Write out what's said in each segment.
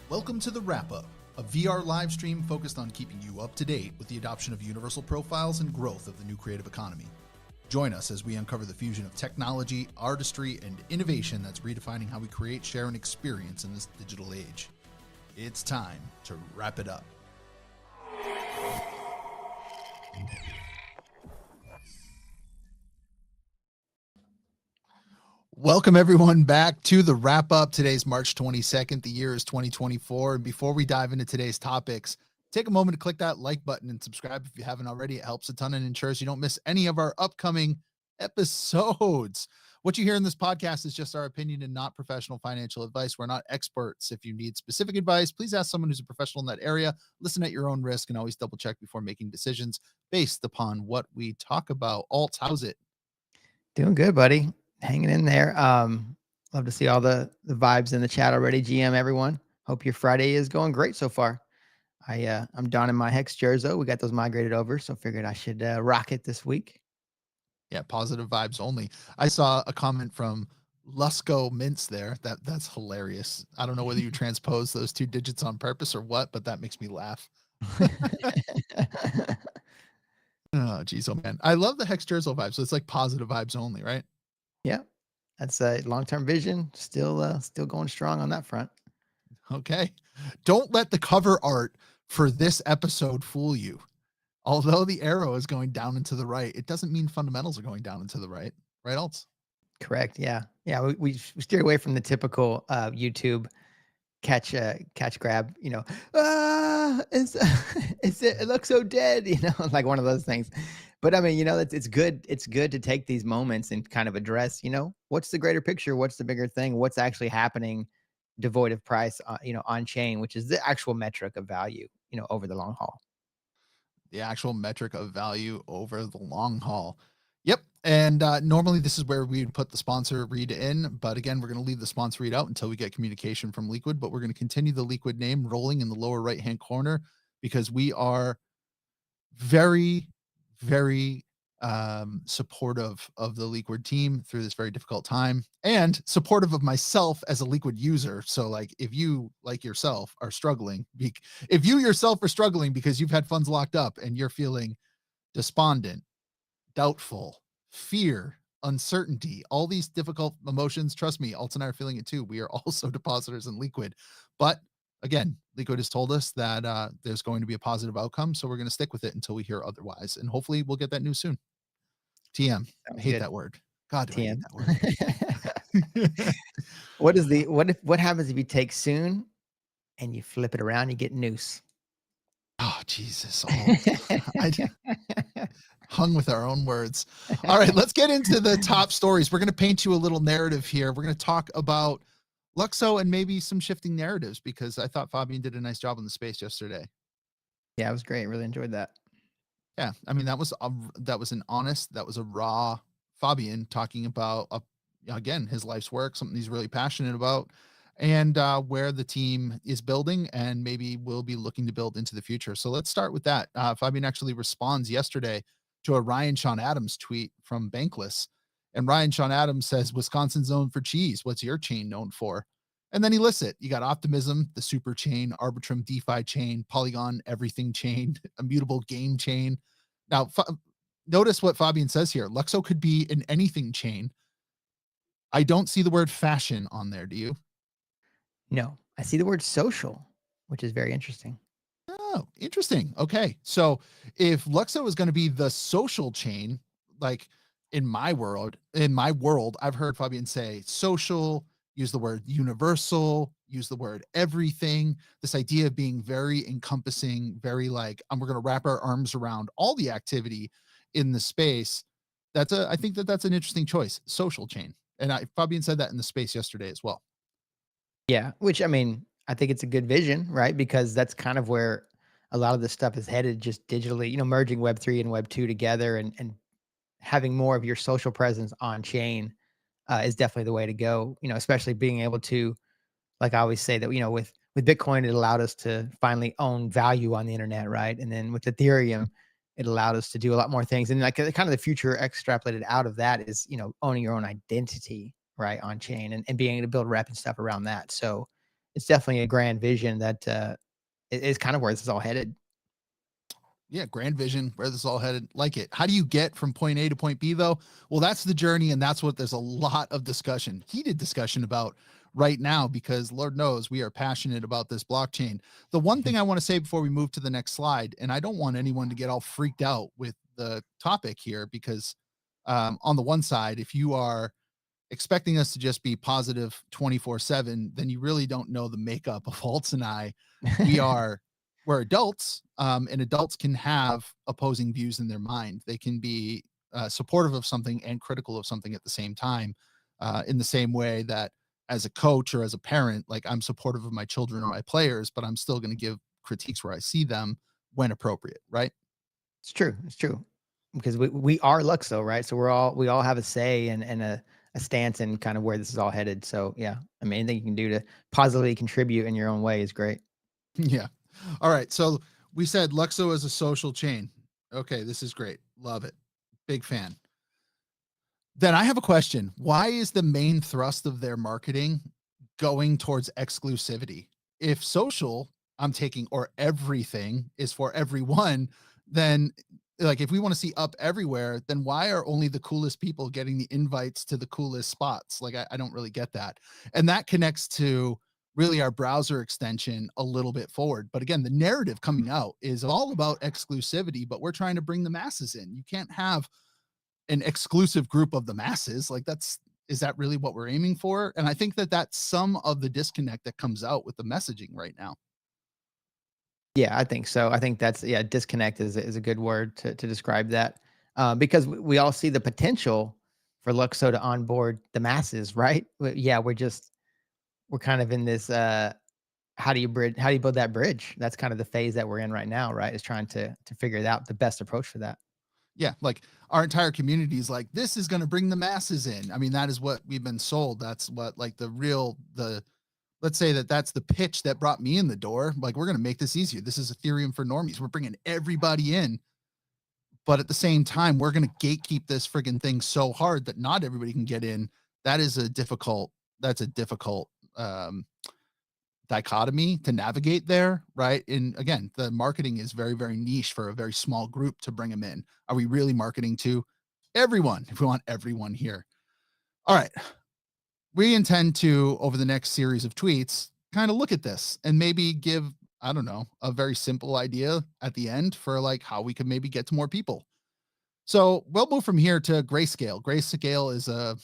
Welcome to the Wrap-Up, a VR live stream focused on keeping you up to date with the adoption of universal profiles and growth of the new creative economy. Join us as we uncover the fusion of technology, artistry, and innovation that's redefining how we create, share, and experience in this digital age. It's time to wrap it up. Welcome everyone back to the wrap up. Today's March 22nd. The year is 2024. And before we dive into today's topics, take a moment to click that like button and subscribe if you haven't already. It helps a ton and ensures you don't miss any of our upcoming episodes. What you hear in this podcast is just our opinion and not professional financial advice. We're not experts. If you need specific advice, please ask someone who's a professional in that area. Listen at your own risk and always double check before making decisions based upon what we talk about. Alt, how's it? Doing good, buddy. Hanging in there. Love to see all the vibes in the chat already. GM, everyone. Hope your Friday is going great so far. I'm donning my Hex jersey. We got those migrated over, so figured I should rock it this week. Yeah, positive vibes only. I saw a comment from LUKSO Mints there. That's hilarious. I don't know whether you transpose those two digits on purpose or what, but that makes me laugh. Oh, geez, oh man. I love the Hex jersey vibe. So it's like positive vibes only, right? Yeah, that's a long-term vision. Still going strong on that front. Okay. Don't let the cover art for this episode fool you. Although the arrow is going down and to the right, it doesn't mean fundamentals are going down and to the right. Right, Alts? Correct. Yeah. We steered away from the typical YouTube catch grab. It looks so dead. Like one of those things. But I mean, it's good. It's good to take these moments and kind of address, what's the greater picture? What's the bigger thing? What's actually happening devoid of price, on chain, which is the actual metric of value, over the long haul. The actual metric of value over the long haul. Yep. And normally this is where we would put the sponsor read in. But again, we're going to leave the sponsor read out until we get communication from LEEQUID. But we're going to continue the LEEQUID name rolling in the lower right-hand corner because we are very, very supportive of the LEEQUID team through this very difficult time and supportive of myself as a LEEQUID user. So like if you like yourself are struggling, if you yourself are struggling because you've had funds locked up and you're feeling despondent, doubtful, fear, uncertainty, all these difficult emotions, trust me, Alt and I are feeling it too. We are also depositors in LEEQUID. But again, LEEQUID has told us that there's going to be a positive outcome. So we're going to stick with it until we hear otherwise. And hopefully we'll get that news soon. TM. I hate that word. God, do I hate that word. What happens if you take soon and you flip it around, you get noose? Oh, Jesus. I hung with our own words. All right, let's get into the top stories. We're going to paint you a little narrative here. We're going to talk about LUKSO and maybe some shifting narratives because I thought Fabian did a nice job in the space yesterday. Yeah, it was great. Really enjoyed that. Yeah, I mean that was a raw Fabian talking about again his life's work, something he's really passionate about, and where the team is building and maybe will be looking to build into the future. So let's start with that. Fabian actually responds yesterday to a Ryan Sean Adams tweet from Bankless, and Ryan Sean Adams says, "Wisconsin's known for cheese. What's your chain known for?" And then he lists it. You got Optimism, the super chain, Arbitrum DeFi chain, Polygon everything chain, Immutable game chain. Now, notice what Fabian says here. LUKSO could be an anything chain. I don't see the word fashion on there. Do you? No, I see the word social, which is very interesting. Oh, interesting. Okay. So if LUKSO is going to be the social chain, like in my world, I've heard Fabian say social, use the word universal, use the word everything. This idea of being very encompassing, very like, we're going to wrap our arms around all the activity in the space. I think that's an interesting choice, social chain. And Fabian said that in the space yesterday as well. Yeah, which I mean, I think it's a good vision, right? Because that's kind of where a lot of this stuff is headed, just digitally, merging Web3 and Web2 together and having more of your social presence on chain is definitely the way to go, especially being able to, like I always say that, with Bitcoin, it allowed us to finally own value on the internet, right? And then with Ethereum, it allowed us to do a lot more things. And like kind of the future extrapolated out of that is, owning your own identity, right, on chain and being able to build rep and stuff around that. So it's definitely a grand vision that is kind of where this is all headed. Yeah, grand vision, where this is all headed. Like it. How do you get from point A to point B though? Well, that's the journey, and that's what there's a lot of discussion, heated discussion about right now, because Lord knows we are passionate about this blockchain. The one thing I want to say before we move to the next slide, and I don't want anyone to get all freaked out with the topic here, because on the one side, if you are expecting us to just be positive 24/7, then you really don't know the makeup of Holtz and I. We are we're adults, and adults can have opposing views in their mind. They can be supportive of something and critical of something at the same time, in the same way that as a coach or as a parent, like I'm supportive of my children or my players, but I'm still going to give critiques where I see them when appropriate, right? It's true. It's true. Because we are Luxo, right? So we all have a say and a stance in kind of where this is all headed. So yeah, I mean, anything you can do to positively contribute in your own way is great. Yeah. All right. So we said Luxo is a social chain. Okay, this is great. Love it. Big fan. Then I have a question. Why is the main thrust of their marketing going towards exclusivity? If social, I'm taking, or everything is for everyone, then like if we want to see up everywhere, then why are only the coolest people getting the invites to the coolest spots? Like I don't really get that. And that connects to really our browser extension a little bit forward. But again, the narrative coming out is all about exclusivity, but we're trying to bring the masses in. You can't have an exclusive group of the masses. Like is that really what we're aiming for? And I think that that's some of the disconnect that comes out with the messaging right now. Yeah, I think so. I think that's yeah, disconnect is a good word to describe that. Because we all see the potential for Luxo to onboard the masses, right? Yeah, we're kind of in this how do you build that bridge? That's kind of the phase that we're in right now, right? Is trying to figure it out the best approach for that. Yeah, like our entire community is like, this is going to bring the masses in. I mean, that is what we've been sold. That's what like the let's say that that's the pitch that brought me in the door. Like, we're going to make this easier. This is Ethereum for normies. We're bringing everybody in, but at the same time, we're going to gatekeep this friggin' thing so hard that not everybody can get in. That is a difficult. That's a difficult dichotomy to navigate there, right? And again, the marketing is very, very niche for a very small group to bring them in. Are we really marketing to everyone if we want everyone here? All right. We intend to, over the next series of tweets, kind of look at this and maybe give, I don't know, a very simple idea at the end for like how we can maybe get to more people. So we'll move from here to Grayscale. Grayscale is a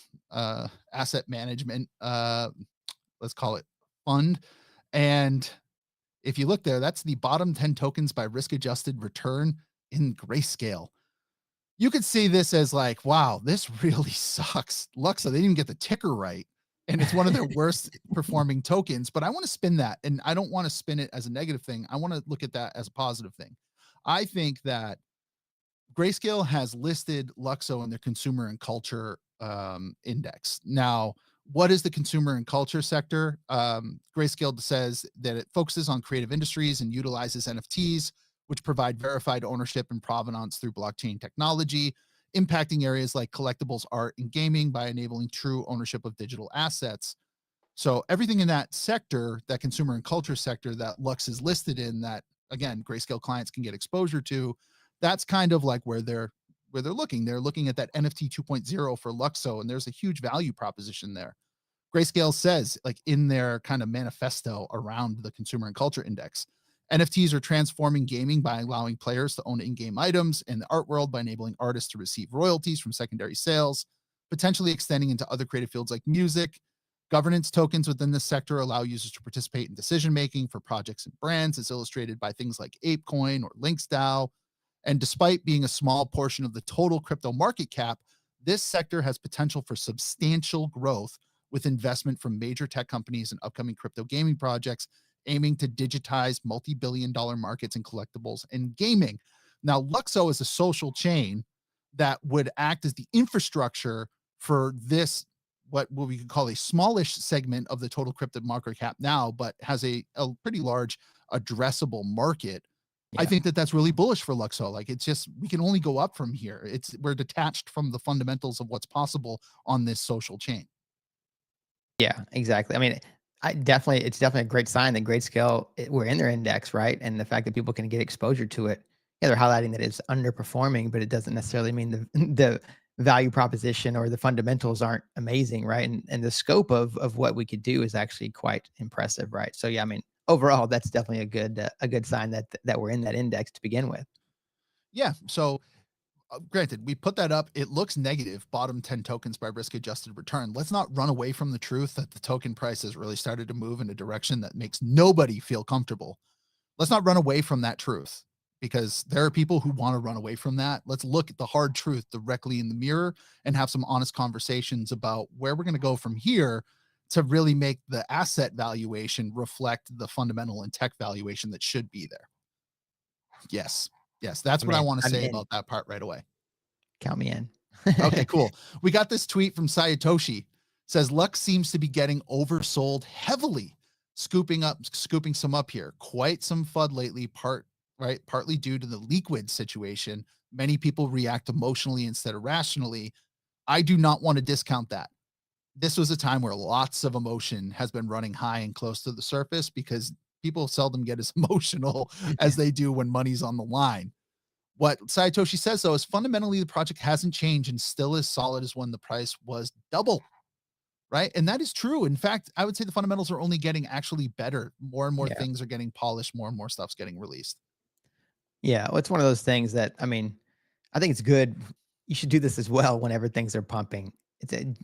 asset management, let's call it fund. And if you look there, that's the bottom 10 tokens by risk adjusted return in Grayscale. You could see this as like, wow, this really sucks. Luxo, they didn't even get the ticker right. And it's one of their worst performing tokens. But I want to spin that. And I don't want to spin it as a negative thing. I want to look at that as a positive thing. I think that Grayscale has listed Luxo in their consumer and culture index. Now, what is the consumer and culture sector? Grayscale says that it focuses on creative industries and utilizes NFTs, which provide verified ownership and provenance through blockchain technology, impacting areas like collectibles, art, and gaming by enabling true ownership of digital assets. So everything in that sector, that consumer and culture sector that Lux is listed in, that again, Grayscale clients can get exposure to, that's kind of like where they're looking. They're looking at that NFT 2.0 for Luxo, and there's a huge value proposition there. Grayscale says, like in their kind of manifesto around the consumer and culture index, NFTs are transforming gaming by allowing players to own in-game items, and the art world by enabling artists to receive royalties from secondary sales, potentially extending into other creative fields like music. Governance tokens within this sector allow users to participate in decision making for projects and brands, as illustrated by things like ApeCoin or LinksDAO. And despite being a small portion of the total crypto market cap, this sector has potential for substantial growth with investment from major tech companies and upcoming crypto gaming projects aiming to digitize multi-billion-dollar markets in collectibles and gaming. Now, Luxo is a social chain that would act as the infrastructure for this, what we could call a smallish segment of the total crypto market cap now, but has a pretty large addressable market. I Yeah. think that that's really bullish for Luxo. Like it's just, we can only go up from here. We're detached from the fundamentals of what's possible on this social chain. Yeah, exactly. I mean, It's definitely a great sign that Grayscale, we're in their index, right? And the fact that people can get exposure to it. Yeah, they're highlighting that it's underperforming, but it doesn't necessarily mean the the value proposition or the fundamentals aren't amazing, right? And the scope of what we could do is actually quite impressive, right? So yeah, I mean, overall, that's definitely a good sign that we're in that index to begin with. Yeah. So granted, we put that up. It looks negative, bottom 10 tokens by risk adjusted return. Let's not run away from the truth that the token price has really started to move in a direction that makes nobody feel comfortable. Let's not run away from that truth because there are people who want to run away from that. Let's look at the hard truth directly in the mirror and have some honest conversations about where we're going to go from here to really make the asset valuation reflect the fundamental and tech valuation that should be there. Yes. Yes. That's what I want to I'm say in. about that part right away. Count me in. Okay, cool. We got this tweet from Sayatoshi. Says Lux seems to be getting oversold heavily, scooping some up here. Quite some FUD lately, partly due to the LEEQUID situation. Many people react emotionally instead of rationally. I do not want to discount that. This was a time where lots of emotion has been running high and close to the surface because people seldom get as emotional as they do when money's on the line. What Satoshi says, though, is fundamentally the project hasn't changed and still as solid as when the price was double, right? And that is true. In fact, I would say the fundamentals are only getting actually better. More and more Yeah. things are getting polished, more and more stuff's getting released. Yeah, well, it's one of those things that I mean, I think it's good. You should do this as well whenever things are pumping.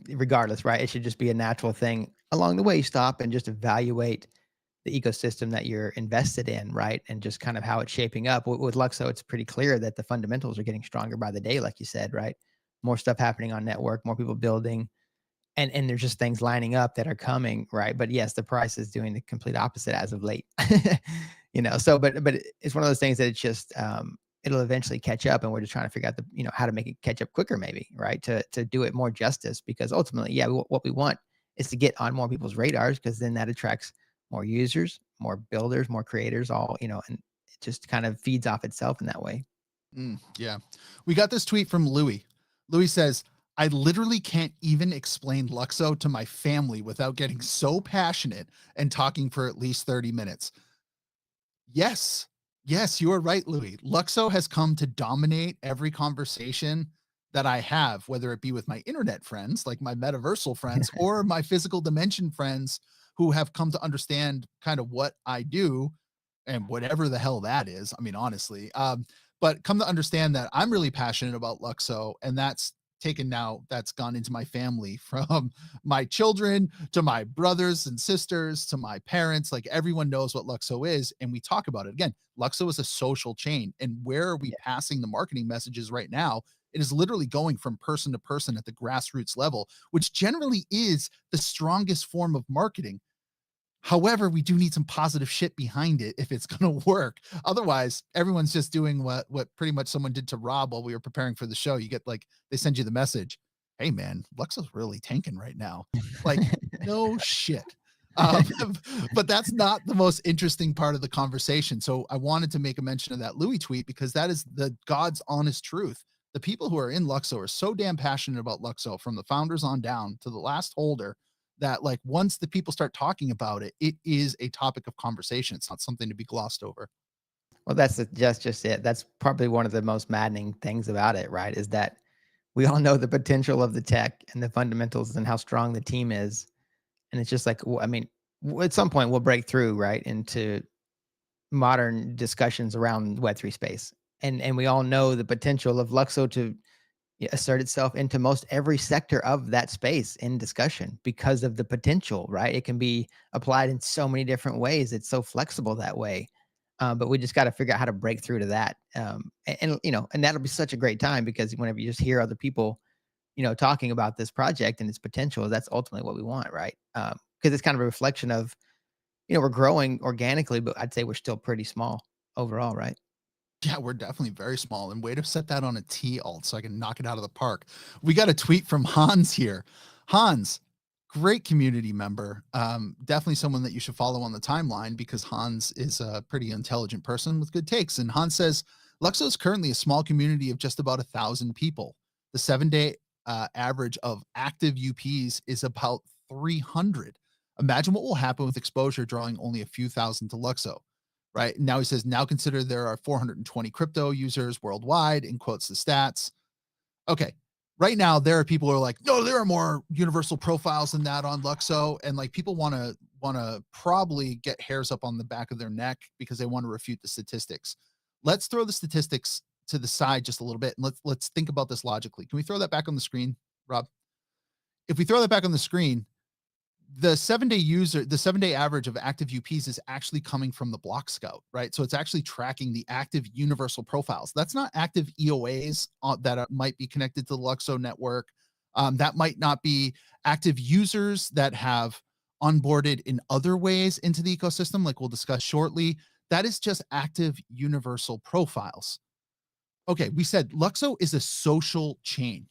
Regardless, right? It should just be a natural thing. Along the way, you stop and just evaluate the ecosystem that you're invested in, right? And just kind of how it's shaping up. With Luxo, it's pretty clear that the fundamentals are getting stronger by the day, like you said, right? More stuff happening on network, more people building, and there's just things lining up that are coming, right? But yes, the price is doing the complete opposite as of late. So but it's one of those things that it's just it'll eventually catch up, and we're just trying to figure out how to make it catch up quicker, maybe, right? To do it more justice, because ultimately, yeah, what we want is to get on more people's radars, because then that attracts more users, more builders, more creators, all, and it just kind of feeds off itself in that way. Yeah. We got this tweet from Louis. Louis says, I literally can't even explain Luxo to my family without getting so passionate and talking for at least 30 minutes. Yes. Yes, you are right, Louis. Luxo has come to dominate every conversation that I have, whether it be with my internet friends, like my metaversal friends, or my physical dimension friends who have come to understand kind of what I do and whatever the hell that is. I mean, honestly, but come to understand that I'm really passionate about Luxo, and that's gone into my family from my children to my brothers and sisters to my parents. Like everyone knows what Luxo is, and we talk about it. Again, Luxo is a social chain, and where are we Yeah. passing the marketing messages right now? It is literally going from person to person at the grassroots level, which generally is the strongest form of marketing. However, we do need some positive shit behind it if it's going to work. Otherwise, everyone's just doing what pretty much someone did to Rob while we were preparing for the show. You get like they send you the message, "Hey man, Luxo's really tanking right now." Like, no shit. Um, but that's not the most interesting part of the conversation. So I wanted to make a mention of that Louis tweet because that is the God's honest truth. The people who are in Luxo are so damn passionate about Luxo, from the founders on down to the last holder, that like once the people start talking about it, it is a topic of conversation. It's not something to be glossed over. Well, that's just it. That's probably one of the most maddening things about it, right? Is that we all know the potential of the tech and the fundamentals and how strong the team is, and it's just like, I mean, at some point we'll break through, right, into modern discussions around Web3 space, and we all know the potential of Luxo to assert itself into most every sector of that space in discussion because of the potential, right? It can be applied in so many different ways. It's so flexible that way. But we just got to figure out how to break through to that. And that'll be such a great time, because whenever you just hear other people, talking about this project and its potential, that's ultimately what we want, right? Because it's kind of a reflection of, we're growing organically, but I'd say we're still pretty small overall, right? Yeah, we're definitely very small. And way to set that on a T alt so I can knock it out of the park. We got a tweet from Hans here. Hans, great community member. Definitely someone that you should follow on the timeline because Hans is a pretty intelligent person with good takes. And Hans says Luxo is currently a small community of just about 1,000 people. The 7 day average of active UPs is about 300. Imagine what will happen with exposure drawing only a few thousand to Luxo, right? Now he says, now consider there are 420 crypto users worldwide, in quotes the stats. Okay. Right now, there are people who are like, no, there are more universal profiles than that on Luxo. And like people want to probably get hairs up on the back of their neck because they want to refute the statistics. Let's throw the statistics to the side just a little bit and let's think about this logically. Can we throw that back on the screen, Rob? If we throw that back on the screen, the 7-day average of active UPs is actually coming from the block scout, right? So it's actually tracking the active universal profiles. That's not active EOAs that might be connected to the Luxo network. That might not be active users that have onboarded in other ways into the ecosystem, like we'll discuss shortly. That is just active universal profiles. Okay, we said Luxo is a social chain.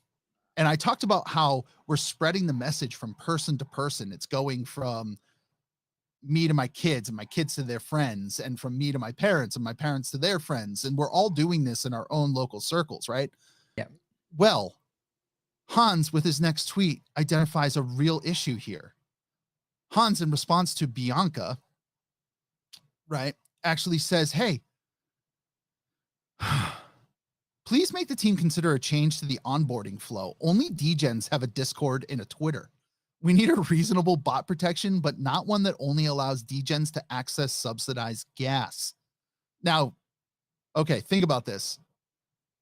And I talked about how we're spreading the message from person to person. It's going from me to my kids and my kids to their friends, and from me to my parents and my parents to their friends. And we're all doing this in our own local circles, right? Yeah. Well, Hans, with his next tweet, identifies a real issue here. Hans, in response to Bianca, right, actually says, hey, please make the team consider a change to the onboarding flow. Only degens have a Discord and a Twitter. We need a reasonable bot protection, but not one that only allows degens to access subsidized gas. Now, okay, think about this.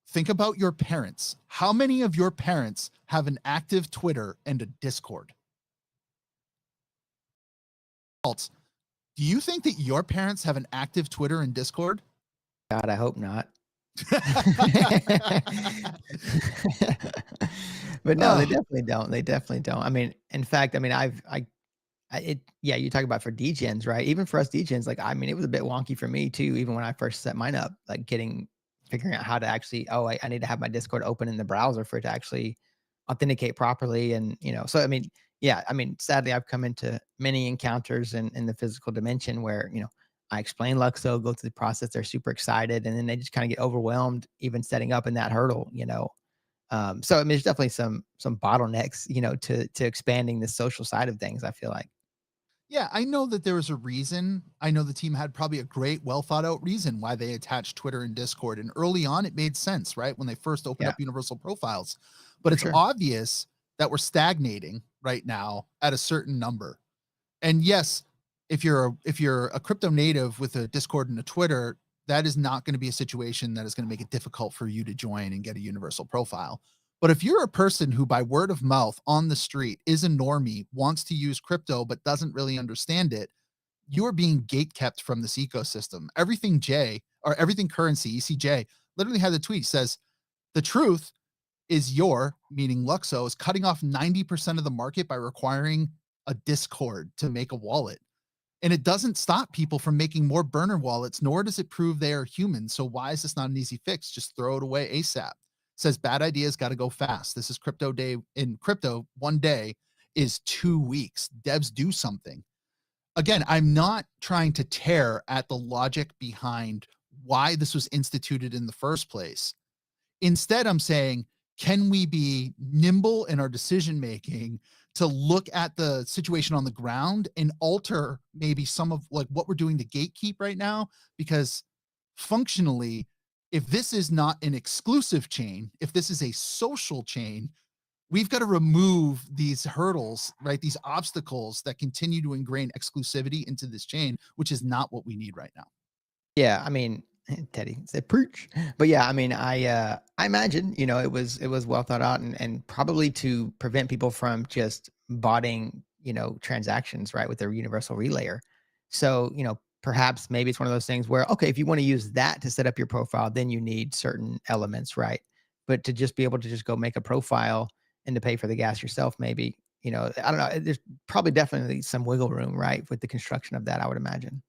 Think about your parents. How many of your parents have an active Twitter and a Discord? Do you think that your parents have an active Twitter and Discord? God, I hope not. But no, they Oh, definitely don't. They definitely don't. I mean, in fact, I mean, yeah, you talk about for degens, right? Even for us degens, like, I mean, it was a bit wonky for me too, even when I first set mine up, like figuring out how to actually, oh, I need to have my Discord open in the browser for it to actually authenticate properly. And, so, I mean, yeah, I mean, sadly, I've come into many encounters in the physical dimension where, I explain Luxo, go through the process, they're super excited, and then they just kind of get overwhelmed even setting up in that hurdle. So I mean, there's definitely some bottlenecks, to expanding the social side of things, I feel like. yeah, I know that there was a reason. I know the team had probably a great, well thought out reason why they attached Twitter and Discord. And early on, it made sense, right? When they first opened Yeah, up universal profiles. But for it's sure. obvious that we're stagnating right now at a certain number. And yes, if you're a crypto native with a Discord and a Twitter, that is not going to be a situation that is going to make it difficult for you to join and get a universal profile. But if you're a person who by word of mouth on the street is a normie, wants to use crypto but doesn't really understand it, you are being gate kept from this ecosystem. Everything J or everything currency, ECJ, literally had a tweet says the truth is your, meaning Luxo, is cutting off 90% of the market by requiring a Discord to make a wallet. And it doesn't stop people from making more burner wallets, nor does it prove they are human. So why is this not an easy fix? Just throw it away ASAP. Says bad ideas got to go fast. This is crypto day. In crypto, one day is 2 weeks. Devs do something. Again, I'm not trying to tear at the logic behind why this was instituted in the first place. Instead, I'm saying, can we be nimble in our decision making to look at the situation on the ground and alter maybe some of like what we're doing to gatekeep right now? Because functionally, if this is not an exclusive chain, if this is a social chain, we've got to remove these hurdles, right? These obstacles that continue to ingrain exclusivity into this chain, which is not what we need right now. Yeah, I mean, Teddy said preach. But yeah, I mean, I imagine, it was well thought out and probably to prevent people from just botting, transactions, right, with their universal relayer. So, perhaps maybe it's one of those things where, okay, if you want to use that to set up your profile, then you need certain elements, right? But to just be able to just go make a profile and to pay for the gas yourself, maybe, I don't know. There's probably definitely some wiggle room, right, with the construction of that, I would imagine.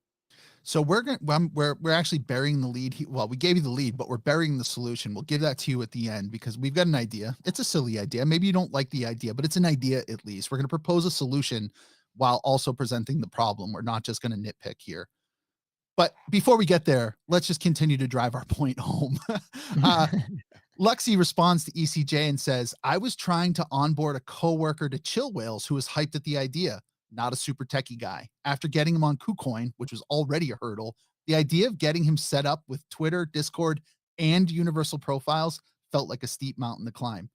So we're going we're actually burying the lead. Well, we gave you the lead, but we're burying the solution. We'll give that to you at the end because we've got an idea. It's a silly idea. Maybe you don't like the idea, but it's an idea at least. We're going to propose a solution while also presenting the problem. We're not just going to nitpick here. But before we get there, let's just continue to drive our point home. uh, Luxy responds to ECJ and says, I was trying to onboard a coworker to Chill Whales who was hyped at the idea. not a super techie guy. After getting him on KuCoin, which was already a hurdle, the idea of getting him set up with Twitter, Discord, and universal profiles felt like a steep mountain to climb.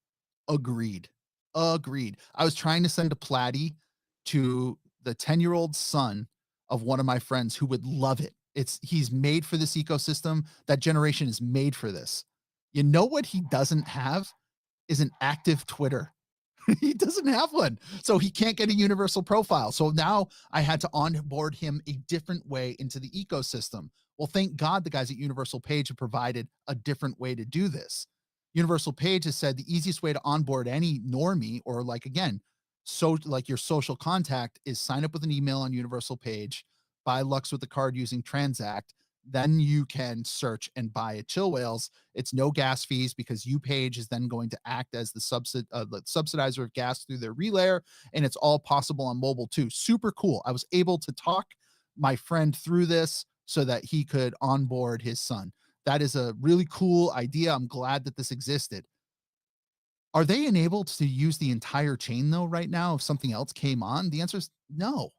Agreed. Agreed. I was trying to send a platy to the 10-year-old son of one of my friends who would love it. He's made for this ecosystem. That generation is made for this. You know what he doesn't have is an active Twitter. He doesn't have one. So he can't get a universal profile. So now I had to onboard him a different way into the ecosystem. Well, thank God the guys at Universal Page have provided a different way to do this. Universal Page has said the easiest way to onboard any normie, or like again, so like your social contact, is sign up with an email on Universal Page, buy Lux with the card using Transact, then you can search and buy at Chill Whales. It's no gas fees because UPage is then going to act as the subsidizer of gas through their relayer, and it's all possible on mobile too. Super cool. I was able to talk my friend through this so that he could onboard his son. That is a really cool idea. I'm glad that this existed. Are they enabled to use the entire chain though right now if something else came on? The answer is no,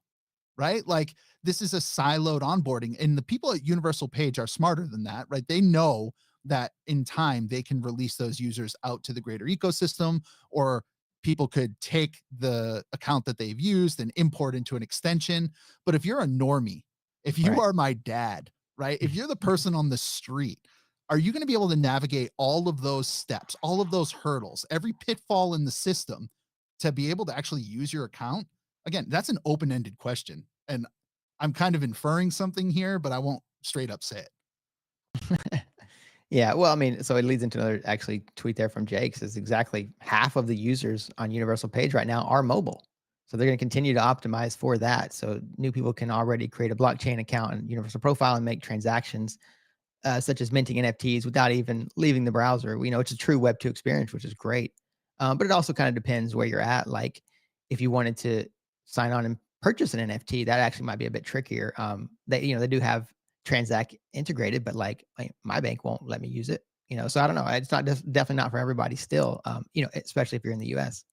right? Like this is a siloed onboarding, and the people at Universal Page are smarter than that, right? They know that in time they can release those users out to the greater ecosystem, or people could take the account that they've used and import into an extension. But if you're a normie, if you Right. are my dad, right? If you're the person on the street, are you going to be able to navigate all of those steps, all of those hurdles, every pitfall in the system to be able to actually use your account? Again, that's an open-ended question, and I'm kind of inferring something here, but I won't straight up say it. Yeah, well, I mean, so it leads into another actually tweet there from Jake. Says exactly half of the users on Universal Page right now are mobile. So they're going to continue to optimize for that. So new people can already create a blockchain account and Universal Profile and make transactions such as minting NFTs without even leaving the browser. We know it's a true Web 2 experience, which is great. But it also kind of depends where you're at. Like if you wanted to sign on and purchase an NFT, that actually might be a bit trickier. They do have Transact integrated, but like my bank won't let me use it. So I don't know. It's not definitely not for everybody still. Especially if you're in the US.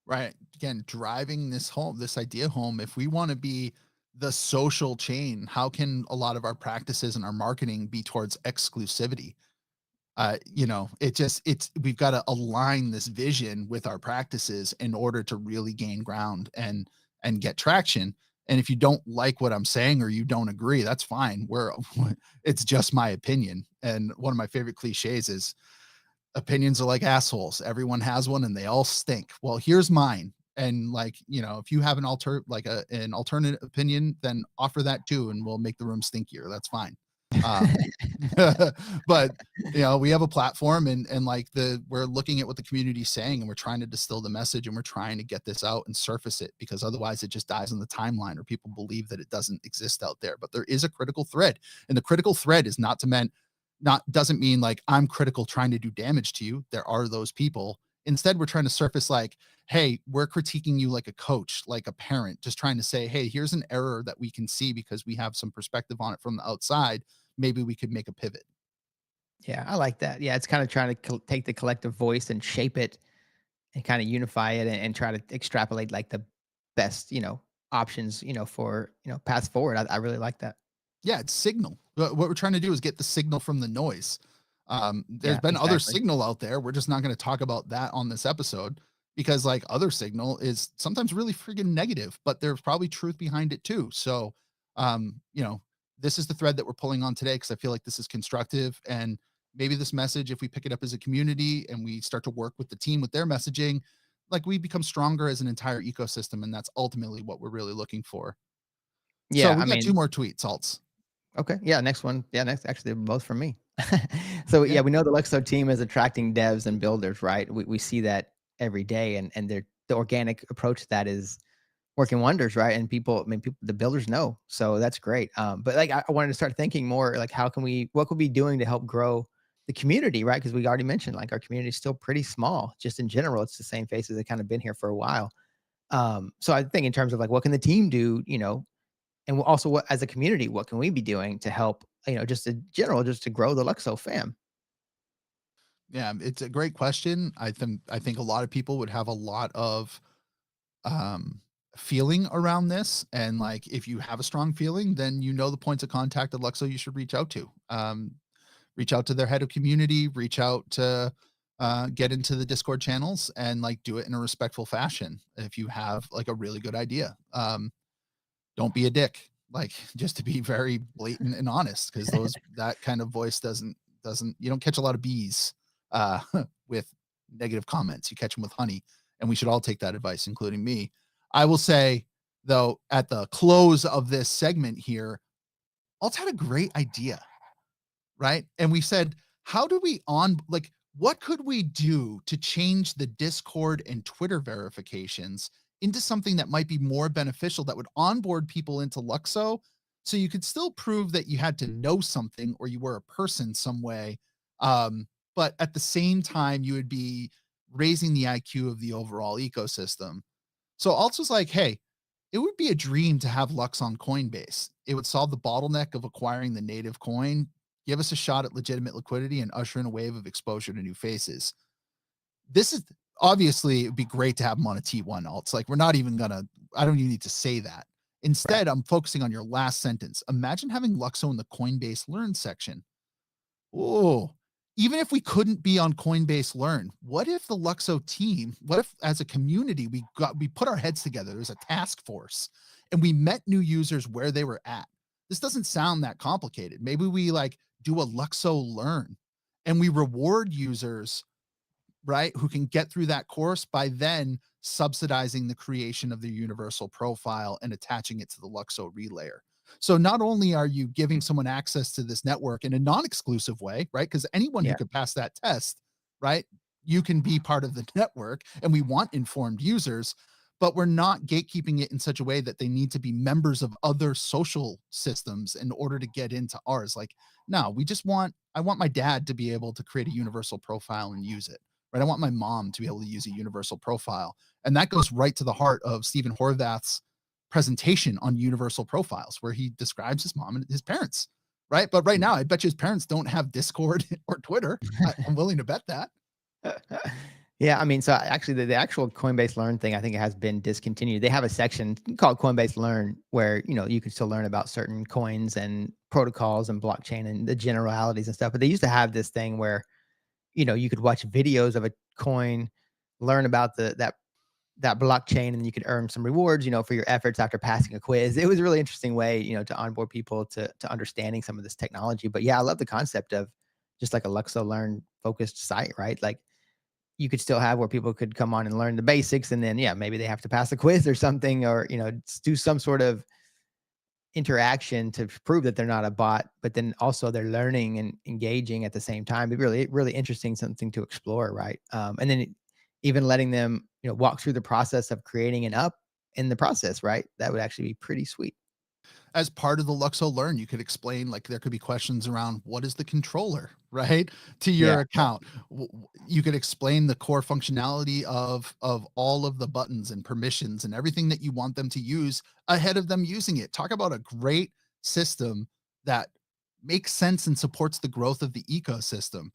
Right. Again, driving this idea home, if we want to be the social chain, how can a lot of our practices and our marketing be towards exclusivity? We've got to align this vision with our practices in order to really gain ground and get traction. And if you don't like what I'm saying or you don't agree, that's fine. It's just my opinion. And one of my favorite cliches is opinions are like assholes. Everyone has one and they all stink. Well, here's mine. And if you have an alternate opinion, then offer that too, and we'll make the room stinkier. That's fine. Um, but we have a platform, and we're looking at what the community's saying, and we're trying to distill the message, and we're trying to get this out and surface it, because otherwise it just dies on the timeline, or people believe that it doesn't exist out there. But there is a critical thread, and the critical thread is not doesn't mean like I'm critical trying to do damage to you. There are those people. Instead, we're trying to surface like, hey, we're critiquing you like a coach, like a parent, just trying to say, hey, here's an error that we can see because we have some perspective on it from the outside. Maybe we could make a pivot. Yeah, I like that. Yeah, it's kind of trying to take the collective voice and shape it and kind of unify it and try to extrapolate like the best, options, for, paths forward. I really like that. Yeah, it's signal. What we're trying to do is get the signal from the noise. There's Yeah, been other exactly. signal out there. We're just not going to talk about that on this episode, because like other signal is sometimes really freaking negative, but there's probably truth behind it too. So, um, you know, this is the thread that we're pulling on today, because I feel like this is constructive, and maybe this message, if we pick it up as a community and we start to work with the team with their messaging, like we become stronger as an entire ecosystem, and that's ultimately what we're really looking for. So Yeah, we I got two mean, more tweets, Alts. okay. Yeah, next one. Yeah, next actually they're both from me. So Yeah. yeah, we know the Luxo team is attracting devs and builders, right? We see that every day and the organic approach to that is working wonders, right? And people, the builders know. So that's great. But like I wanted to start thinking more like what could we be doing to help grow the community, right? Because we already mentioned like our community is still pretty small, just in general. It's the same faces that kind of been here for a while. So I think in terms of like what can the team do, and also what as a community, what can we be doing to help, just in general, just to grow the Luxo fam? Yeah, it's a great question. I think a lot of people would have a lot of um feeling around this, and like if you have a strong feeling, then you know the points of contact at Luxo you should reach out to. Reach out to their head of community, reach out to get into the Discord channels, and like do it in a respectful fashion if you have like a really good idea. Don't be a dick, like just to be very blatant and honest, because those that kind of voice doesn't you don't catch a lot of bees uh with negative comments. You catch them with honey, and we should all take that advice, including me. I will say though, at the close of this segment here, Alt had a great idea, right? And we said, how do we like, what could we do to change the Discord and Twitter verifications into something that might be more beneficial, that would onboard people into Luxo, so you could still prove that you had to know something or you were a person some way, but at the same time you would be raising the IQ of the overall ecosystem. So Alt was like, hey, it would be a dream to have Lux on Coinbase. It would solve the bottleneck of acquiring the native coin, give us a shot at legitimate liquidity, and usher in a wave of exposure to new faces. This is obviously, it'd be great to have them on a T1 alts. Like, we're not even gonna, I don't even need to say that. Right. Instead, I'm focusing on your last sentence. Imagine having Luxo in the Coinbase Learn section. Oh, even if we couldn't be on Coinbase Learn, what if the Luxo team, what if as a community, we put our heads together, there's a task force, and we met new users where they were at? This doesn't sound that complicated. Maybe we like do a Luxo Learn, and we reward users, right, who can get through that course by then subsidizing the creation of their universal profile and attaching it to the Luxo relayer. So not only are you giving someone access to this network in a non-exclusive way, right? Because anyone who Yeah. could pass that test, right? You can be part of the network, and we want informed users, but we're not gatekeeping it in such a way that they need to be members of other social systems in order to get into ours. Like, no, I want my dad to be able to create a universal profile and use it, right? I want my mom to be able to use a universal profile. And that goes right to the heart of Stephen Horvath's presentation on universal profiles, where he describes his mom and his parents, right? But right now, I bet you his parents don't have Discord or Twitter. I'm willing to bet that. Yeah, I mean, so actually, the actual Coinbase Learn thing, I think it has been discontinued. They have a section called Coinbase Learn where you can still learn about certain coins and protocols and blockchain and the generalities and stuff. But they used to have this thing where you could watch videos of a coin, learn about that blockchain, and then you could earn some rewards, for your efforts after passing a quiz. It was a really interesting way, to onboard people to understanding some of this technology. But yeah, I love the concept of just like a Luxo Learn focused site, right? Like you could still have where people could come on and learn the basics, and then yeah, maybe they have to pass a quiz or something, or do some sort of interaction to prove that they're not a bot, but then also they're learning and engaging at the same time. It'd be really, really interesting, something to explore, right? And then even letting them, walk through the process of creating an up in the process, right? That would actually be pretty sweet. As part of the Luxo Learn, you could explain, like, there could be questions around what is the controller, right, to Yeah, your account. You could explain the core functionality of all of the buttons and permissions and everything that you want them to use ahead of them using it. Talk about a great system that makes sense and supports the growth of the ecosystem.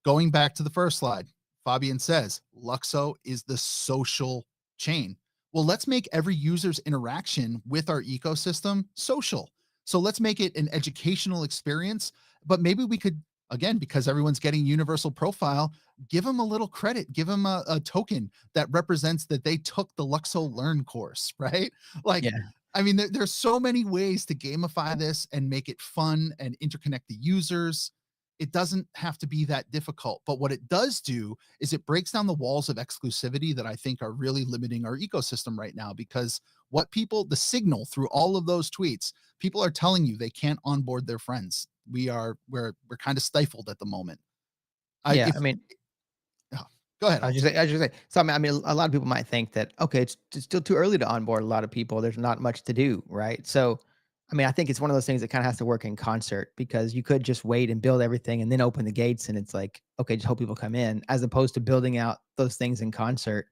Going back to the first slide, Fabian says Luxo is the social chain. Well, let's make every user's interaction with our ecosystem social. So let's make it an educational experience, but maybe we could, again, because everyone's getting universal profile, give them a little credit, give them a token that represents that they took the Luxo Learn course, right? Like, yeah, I mean, there's so many ways to gamify this and make it fun and interconnect the users. It doesn't have to be that difficult, but what it does do is it breaks down the walls of exclusivity that I think are really limiting our ecosystem right now. Because the signal through all of those tweets, people are telling you they can't onboard their friends. We're kind of stifled at the moment. I yeah. if I mean, oh, Go ahead, Alt. I was just say. So I mean, a lot of people might think that okay, it's still too early to onboard a lot of people. There's not much to do, right? So, I mean, I think it's one of those things that kind of has to work in concert, because you could just wait and build everything and then open the gates, and it's like okay, just hope people come in, as opposed to building out those things in concert,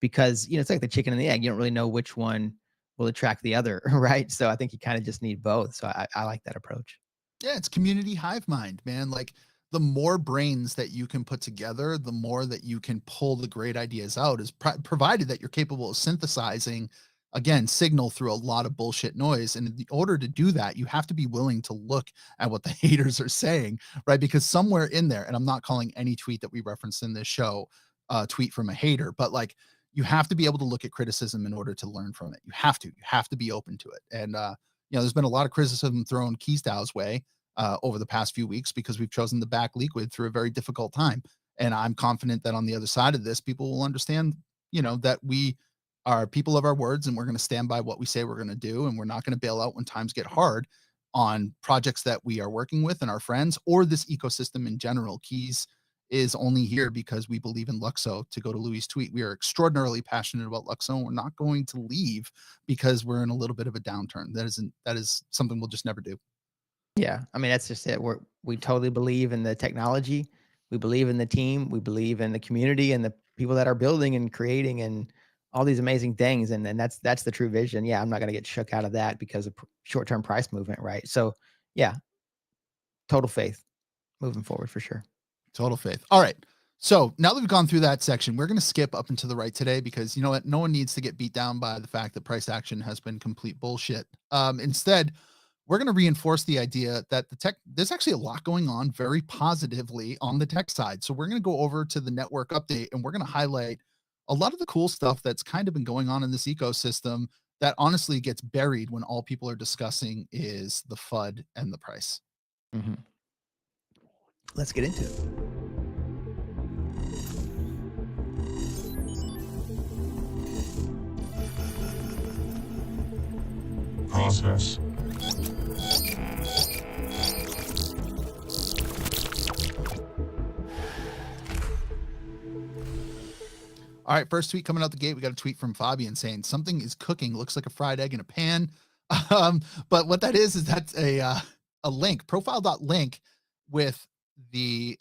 because it's like the chicken and the egg. You don't really know which one will attract the other, right? So I think you kind of just need both. So I like that approach. Yeah, it's community hive mind, man. Like, the more brains that you can put together, the more that you can pull the great ideas out, is provided that you're capable of synthesizing again, signal through a lot of bullshit noise. And in order to do that, you have to be willing to look at what the haters are saying, right? Because somewhere in there, and I'm not calling any tweet that we referenced in this show tweet from a hater, but like you have to be able to look at criticism in order to learn from it. You have to be open to it. And there's been a lot of criticism thrown KEEZ way over the past few weeks because we've chosen to back LEEQUID through a very difficult time. And I'm confident that on the other side of this, people will understand, that we are people of our words and we're going to stand by what we say we're going to do. And we're not going to bail out when times get hard on projects that we are working with and our friends or this ecosystem in general. KEEZ is only here because we believe in Luxo. To go to Louis' tweet, we are extraordinarily passionate about Luxo, and we're not going to leave because we're in a little bit of a downturn. That is something we'll just never do. Yeah, I mean, that's just it. We totally believe in the technology. We believe in the team. We believe in the community and the people that are building and creating and all these amazing things. And that's the true vision. Yeah, I'm not gonna get shook out of that because of short-term price movement, right? So, yeah, total faith moving forward for sure. Total faith. All right. So now that we've gone through that section, we're going to skip up and to the right today because you know what? No one needs to get beat down by the fact that price action has been complete bullshit. Instead, we're going to reinforce the idea that there's actually a lot going on very positively on the tech side. So we're going to go over to the network update and we're going to highlight a lot of the cool stuff that's kind of been going on in this ecosystem that honestly gets buried when all people are discussing is the FUD and the price. Mhm. Let's get into it. Process. All right, first tweet coming out the gate. We got a tweet from Fabian saying something is cooking. Looks like a fried egg in a pan. But what that is that's a link, profile.link with the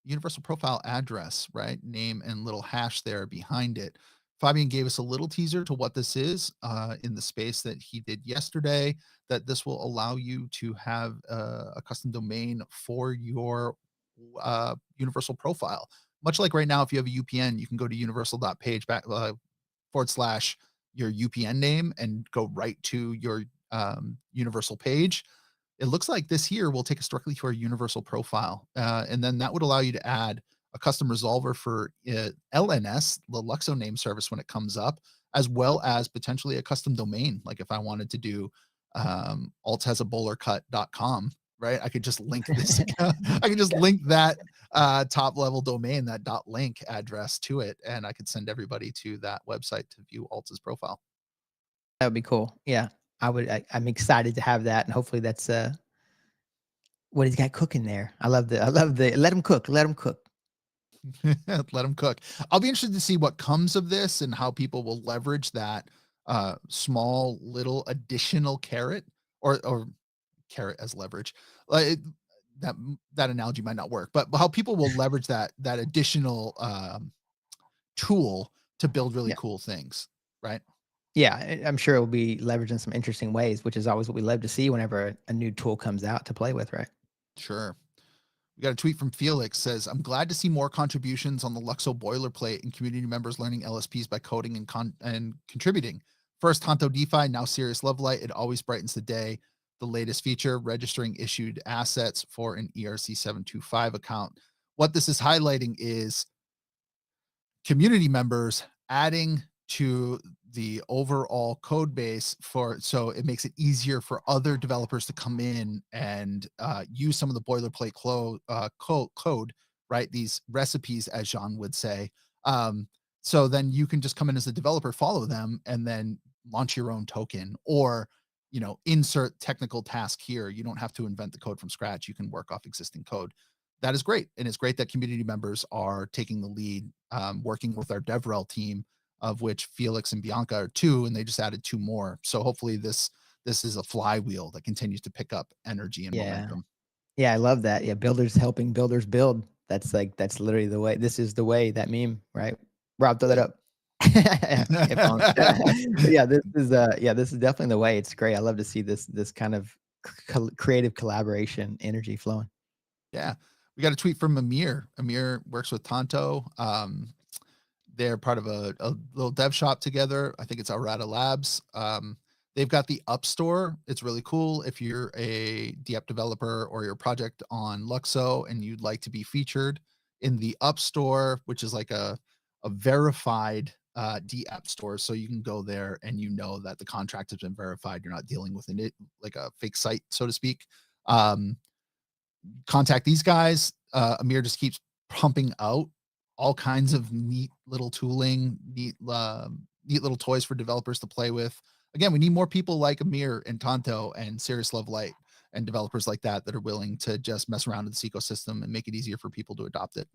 universal profile address, right? Name and little hash there behind it. Fabian gave us a little teaser to what this is in the space that he did yesterday, that this will allow you to have a custom domain for your universal profile. Much like right now, if you have a UPN, you can go to universal.page / your UPN name and go right to your universal page. It looks like this here will take us directly to our universal profile. And then that would allow you to add a custom resolver for LNS, the Luxo name service when it comes up, as well as potentially a custom domain. Like if I wanted to do althasabowlercut.com, right? I could just link this account. I could just link that top level domain, that .link address to it. And I could send everybody to that website to view Alta's profile. That would be cool. Yeah. I'm excited to have that, and hopefully that's, what he's got cooking there. I love the let him cook, let him cook. Let them cook. I'll be interested to see what comes of this and how people will leverage that small little additional carrot or carrot as leverage. Like that that analogy might not work, but how people will leverage that additional tool to build really Yeah. cool things, right? Yeah, I'm sure it will be leveraged in some interesting ways, which is always what we love to see whenever a new tool comes out to play with, right? Sure. We got a tweet from Felix says, I'm glad to see more contributions on the Luxo boilerplate and community members learning LSPs by coding and contributing. First, Tonto DeFi, now Serious Love Light. It always brightens the day. The latest feature, registering issued assets for an ERC725 account. What this is highlighting is community members adding to the overall code base so it makes it easier for other developers to come in and use some of the boilerplate code, right? These recipes, as Jean would say. So then you can just come in as a developer, follow them, and then launch your own token or insert technical task here. You don't have to invent the code from scratch. You can work off existing code. That is great. And it's great that community members are taking the lead, working with our DevRel team, of which Felix and Bianca are two, and they just added two more. So hopefully this is a flywheel that continues to pick up energy and Yeah. momentum. Yeah, I love that. Yeah, builders helping builders build. That's literally the way. This is the way, that meme, right? Rob, throw that up. If but this is definitely the way. It's great. I love to see this kind of creative collaboration energy flowing. Yeah. We got a tweet from Amir. Amir works with Tonto. They're part of a little dev shop together. I think it's Arata Labs. They've got the Up Store. It's really cool if you're a Dapp developer or your project on Luxo and you'd like to be featured in the Up Store, which is like a verified Dapp store. So you can go there and you know that the contract has been verified. You're not dealing with like a fake site, so to speak. Contact these guys. Amir just keeps pumping out all kinds of neat little tooling, neat little toys for developers to play with. Again, we need more people like Amir and Tonto and Serious Love Light and developers like that that are willing to just mess around with this ecosystem and make it easier for people to adopt it.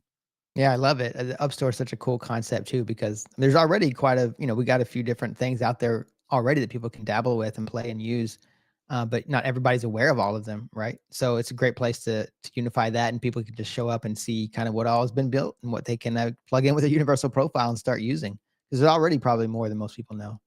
Yeah, I love it. The Up Store is such a cool concept too, because there's already quite a, we got a few different things out there already that people can dabble with and play and use. But not everybody's aware of all of them, right? So it's a great place to unify that, and people can just show up and see kind of what all has been built and what they can plug in with a universal profile and start using. Because there's already probably more than most people know.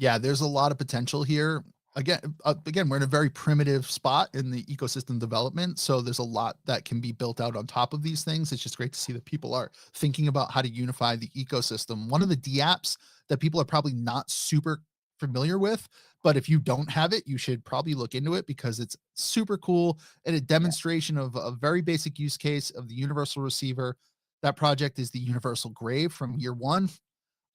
Yeah, there's a lot of potential here. Again, we're in a very primitive spot in the ecosystem development, so there's a lot that can be built out on top of these things. It's just great to see that people are thinking about how to unify the ecosystem. One of the DApps that people are probably not super familiar with, but if you don't have it, you should probably look into it because it's super cool and a demonstration of a very basic use case of the universal receiver. That project is the Universal Grave from year one.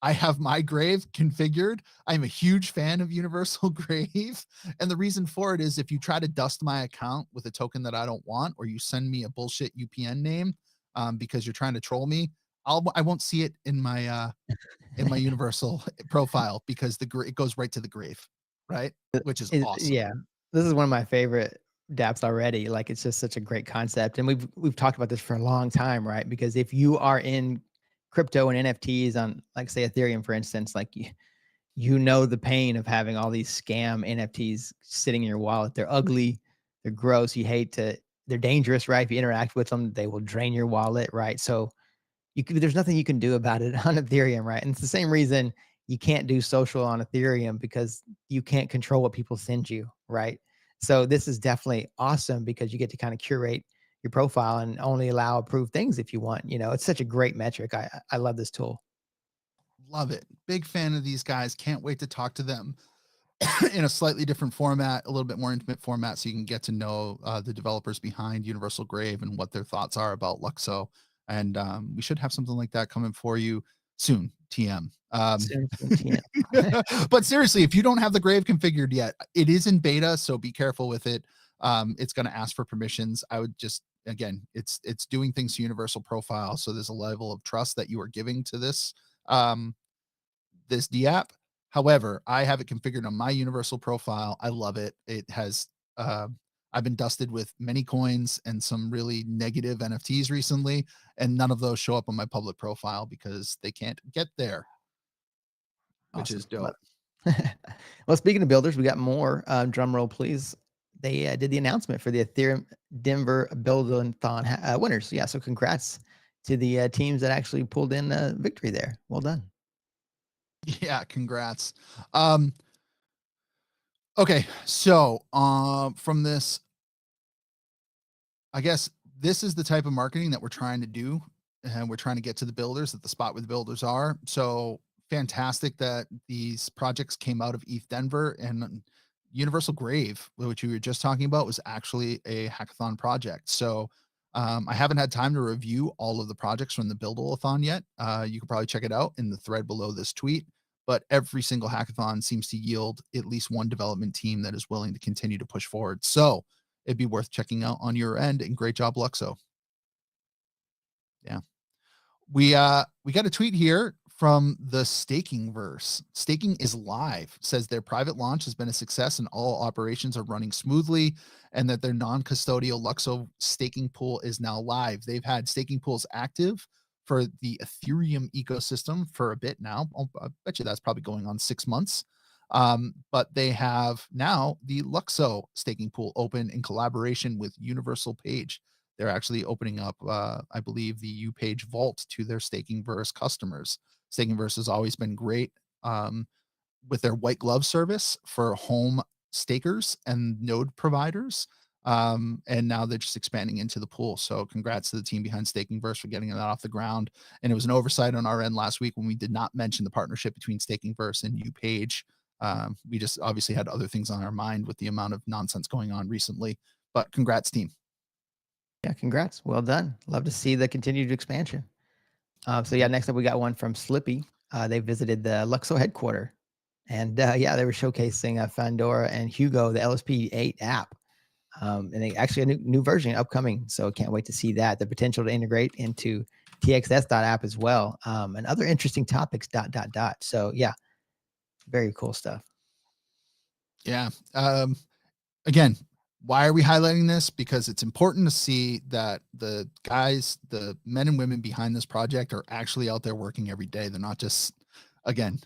I have my grave configured. I'm a huge fan of Universal Grave. And the reason for it is if you try to dust my account with a token that I don't want, or you send me a bullshit UPN name because you're trying to troll me, I won't see it in my Universal profile because it goes right to the grave, right? Which is awesome. Yeah, this is one of my favorite dApps already. Like, it's just such a great concept, and we've talked about this for a long time, right? Because if you are in crypto and NFTs on, like, say, Ethereum, for instance, like you know the pain of having all these scam NFTs sitting in your wallet. They're ugly, they're gross. They're dangerous, right? If you interact with them, they will drain your wallet, right? So there's nothing you can do about it on Ethereum, right? And it's the same reason you can't do social on Ethereum, because you can't control what people send you, right? So this is definitely awesome because you get to kind of curate your profile and only allow approved things if you want. It's such a great metric. I love this tool. Love it. Big fan of these guys. Can't wait to talk to them in a slightly different format, a little bit more intimate format, so you can get to know the developers behind Universal Grave and what their thoughts are about Luxo. And we should have something like that coming for you soon. TM. Soon, soon, But seriously, if you don't have the Grave configured yet, it is in beta, so be careful with it. It's going to ask for permissions. I would just, again, it's doing things to Universal Profile, so there's a level of trust that you are giving to this this DApp. However, I have it configured on my Universal Profile. I love it. It has I've been dusted with many coins and some really negative NFTs recently, and none of those show up on my public profile because they can't get there, which is dope. Well, speaking of builders, we got more. Drum roll, please. They did the announcement for the Ethereum Denver Build-a-thon winners. Yeah, so congrats to the teams that actually pulled in victory there. Well done. Yeah, congrats. Okay, so from this, I guess this is the type of marketing that we're trying to do, and we're trying to get to the builders at the spot where the builders are. So fantastic that these projects came out of ETH Denver, and Universal Grave, which we were just talking about, was actually a hackathon project. So I haven't had time to review all of the projects from the Build-a-thon yet. You can probably check it out in the thread below this tweet. But every single hackathon seems to yield at least one development team that is willing to continue to push forward. So it'd be worth checking out on your end. And great job, Luxo. Yeah. We got a tweet here from the staking verse. Staking is live, says their private launch has been a success and all operations are running smoothly, and that their non-custodial Luxo staking pool is now live. They've had staking pools active for the Ethereum ecosystem for a bit now. I bet you that's probably going on 6 months. But they have now the Luxo staking pool open in collaboration with Universal Page. They're actually opening up, I believe, the UPage vault to their Stakingverse customers. Stakingverse has always been great with their white glove service for home stakers and node providers. And now they're just expanding into the pool. So congrats to the team behind Staking Verse for getting that off the ground. And it was an oversight on our end last week when we did not mention the partnership between Staking Verse and UPage. We just obviously had other things on our mind with the amount of nonsense going on recently. But congrats, team. Yeah, congrats. Well done. Love to see the continued expansion. So yeah, next up we got one from Slippy. They visited the Luxo headquarters, and yeah, they were showcasing Fandora and Hugo, the LSP8 app. And they actually a new version upcoming, so can't wait to see that. The potential to integrate into TXS.app as well, and other interesting topics. So yeah, very cool stuff. Yeah. Again, why are we highlighting this? Because it's important to see that the guys, the men and women behind this project are actually out there working every day. They're not just, again,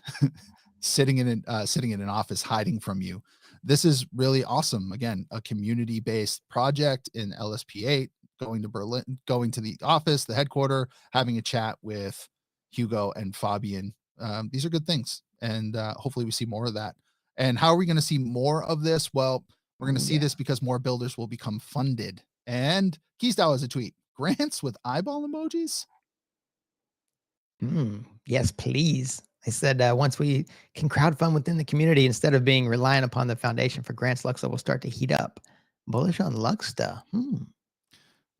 sitting in an office hiding from you. This is really awesome. Again, a community-based project in LSP8, going to Berlin, going to the office, the headquarters, having a chat with Hugo and Fabian. These are good things. And hopefully we see more of that. And how are we going to see more of this? Well, we're going to see this because more builders will become funded. And KEEZ has a tweet. Grants with eyeball emojis? Yes, please. They said once we can crowdfund within the community instead of being reliant upon the foundation for grants, Luxo will start to heat up. Bullish on Luxta.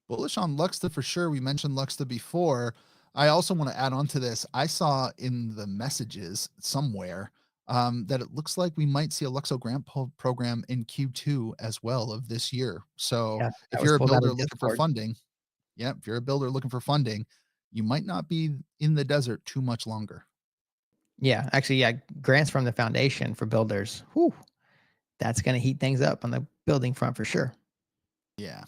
Bullish on Luxta for sure. We mentioned Luxta before. I also want to add on to this. I saw in the messages somewhere that it looks like we might see a Luxo grant program in Q2 as well of this year. So Yeah, if you're a builder looking for funding, if you're a builder looking for funding, you might not be in the desert too much longer. Yeah, actually, yeah, grants from the foundation for builders. Whew, that's going to heat things up on the building front for sure. Yeah.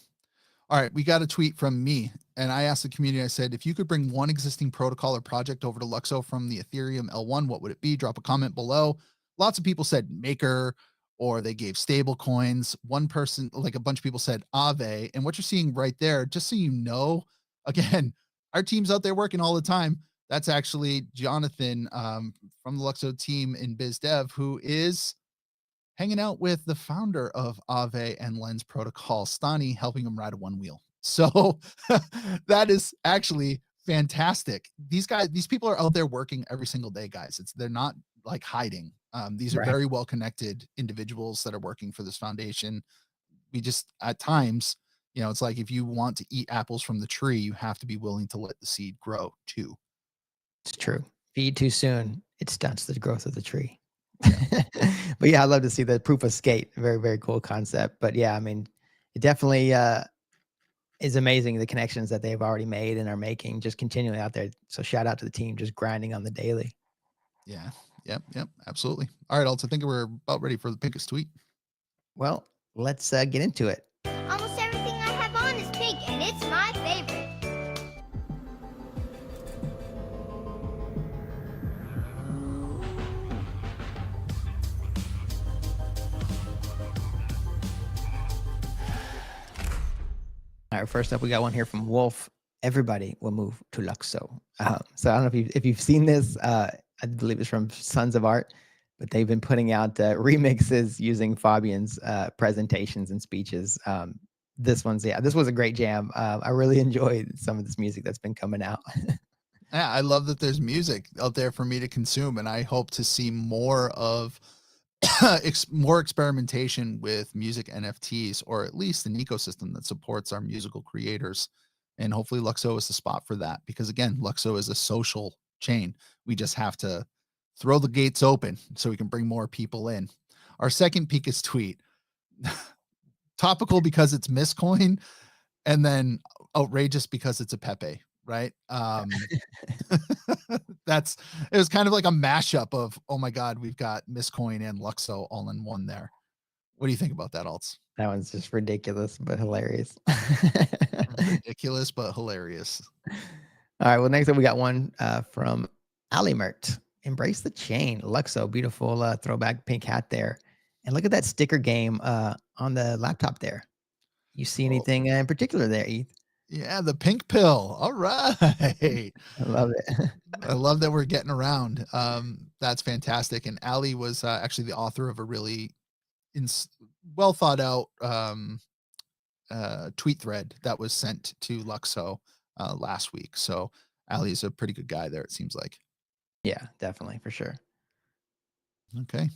All right, we got a tweet from me, and I asked the community, I said, if you could bring one existing protocol or project over to Luxo from the Ethereum L1, what would it be? Drop a comment below. Lots of people said Maker, or they gave stable coins. One person, like a bunch of people said Aave. And what you're seeing right there, just so you know, again, our team's out there working all the time. That's actually Jonathan from the Luxo team in BizDev, who is hanging out with the founder of Aave and Lens Protocol, Stani, helping him ride a one wheel. So that is actually fantastic. These people are out there working every single day, guys. They're not like hiding. These are very well connected individuals that are working for this foundation. We just, at times, it's like if you want to eat apples from the tree, you have to be willing to let the seed grow too. It's true. Feed too soon, it stunts the growth of the tree. But yeah, I love to see the proof of skate. Very, very cool concept. But yeah, I mean, it definitely is amazing the connections that they've already made and are making just continually out there. So shout out to the team just grinding on the daily. Yeah. Yep. Absolutely. All right, Alts, I think we're about ready for the Pinkest tweet. Well, let's get into it. Almost everything I have on is pink, and it's my favorite. All right, first up, we got one here from Wolf. Everybody will move to Luxo. So I don't know if you've seen this. I believe it's from Sons of Art, but they've been putting out remixes using Fabian's presentations and speeches. This was a great jam. I really enjoyed some of this music that's been coming out. Yeah, I love that there's music out there for me to consume, and I hope to see more of more experimentation with music NFTs, or at least an ecosystem that supports our musical creators. And hopefully Luxo is the spot for that, because again, Luxo is a social chain. We just have to throw the gates open so we can bring more people in. Our second Pinkest tweet, topical because it's Miscoin, and then outrageous because it's a Pepe, right? It was kind of like a mashup of, oh my God, we've got Miscoin and Luxo all in one there. What do you think about that, Alts? That one's just ridiculous, but hilarious. Ridiculous, but hilarious. All right. Well, next up, we got one from Ali Mert. Embrace the chain. Luxo, beautiful throwback pink hat there. And look at that sticker game on the laptop there. You see anything in particular there, Eth? Yeah, the pink pill. All right. I love it. I love that we're getting around. That's fantastic. And Ali was actually the author of a really well thought out tweet thread that was sent to Luxo last week. So Ali's a pretty good guy there, it seems like. Yeah, definitely, for sure. Okay.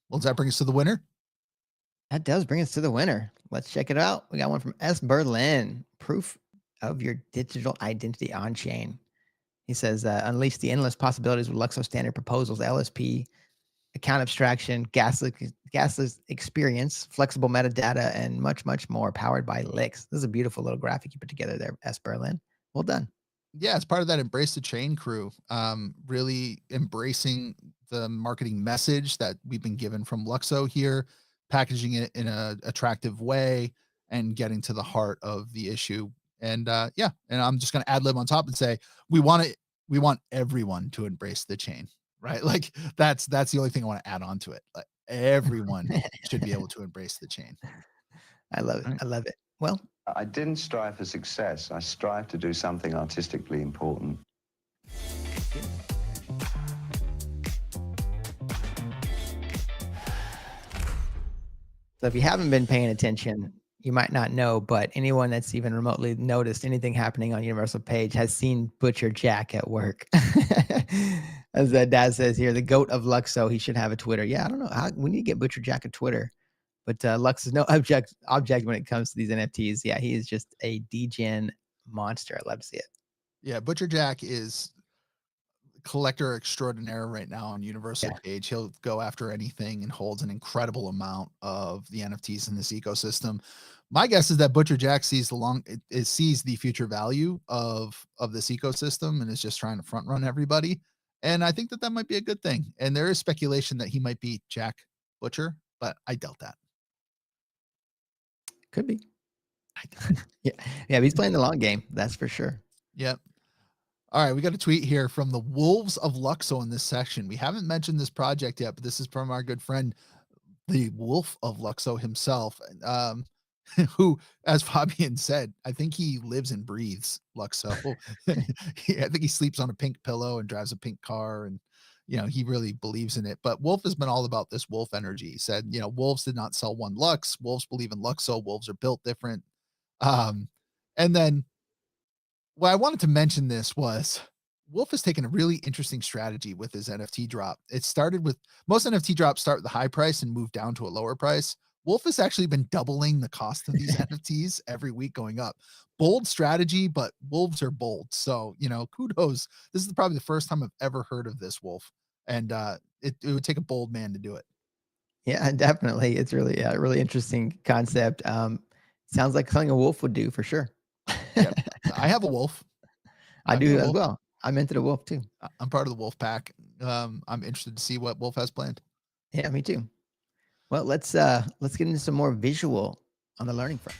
Well, does that bring us to the winner? That does bring us to the winner. Let's check it out. We got one from S. Berlin. Proof of your digital identity on chain. He says, unleash the endless possibilities with Luxo standard proposals, LSP, account abstraction, gasless experience, flexible metadata, and much, much more, powered by Lix. This is a beautiful little graphic you put together there, S. Berlin. Well done. Yeah, it's part of that Embrace the Chain crew. Really embracing the marketing message that we've been given from Luxo here, packaging it in an attractive way, and getting to the heart of the issue. And yeah, and I'm just going to ad lib on top and say we want everyone to embrace the chain, right? Like that's the only thing I want to add on to it. Like, everyone should be able to embrace the chain. I love it. Right. I love it. Well, I didn't strive for success. I strived to do something artistically important. so if you haven't been paying attention, you might not know, but anyone that's even remotely noticed anything happening on Universal Page has seen Butcher Jack at work. As Dad says here, the goat of Luxo, he should have a Twitter. Yeah, I don't know. We need to get Butcher Jack a Twitter. But Lux is no object when it comes to these NFTs. Yeah, he is just a degen monster. I love to see it. Yeah, Butcher Jack is collector extraordinaire right now on Universal Page. He'll go after anything and holds an incredible amount of the NFTs in this ecosystem. My guess is that Butcher Jack sees the future value of this ecosystem and is just trying to front run everybody. And I think that might be a good thing. And there is speculation that he might beat Jack Butcher, but I doubt that. Could be. Yeah, but he's playing the long game. That's for sure. Yep. All right, we got a tweet here from the Wolves of Luxo in this section. We haven't mentioned this project yet, but this is from our good friend, the Wolf of Luxo himself, who, as Fabian said, I think he lives and breathes Luxo. I think he sleeps on a pink pillow and drives a pink car, and he really believes in it. But Wolf has been all about this wolf energy. He said, wolves did not sell one Lux. Wolves believe in Luxo. Wolves are built different. And then what I wanted to mention this was Wolf has taken a really interesting strategy with his NFT drop. It started with most NFT drops start with a high price and move down to a lower price. Wolf has actually been doubling the cost of these NFTs every week going up. Bold strategy, but wolves are bold. So, kudos. This is probably the first time I've ever heard of this, Wolf. And it would take a bold man to do it. Yeah, definitely. It's really a really interesting concept. Sounds like something a wolf would do for sure. Yep. I have a wolf. I do as well. I minted a wolf too. I'm part of the wolf pack. I'm interested to see what Wolf has planned. Yeah, me too. Well, let's get into some more visual on the learning front.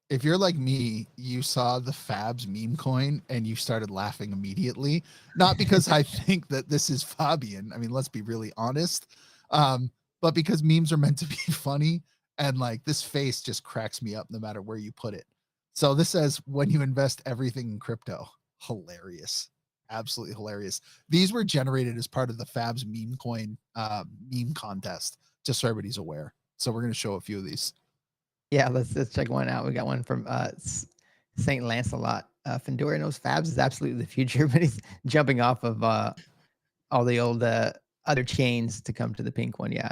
If you're like me, you saw the Fabs meme coin and you started laughing immediately. Not because I think that this is Fabian. I mean, let's be really honest. But because memes are meant to be funny, and like this face just cracks me up no matter where you put it. So this says, when you invest everything in crypto. Hilarious. Absolutely hilarious. These were generated as part of the Fabs meme coin meme contest, just so everybody's aware. So we're going to show a few of these. Yeah, let's check one out. We got one from St. Lancelot. Fendora knows Fabs is absolutely the future, but he's jumping off of all the old other chains to come to the pink one. Yeah.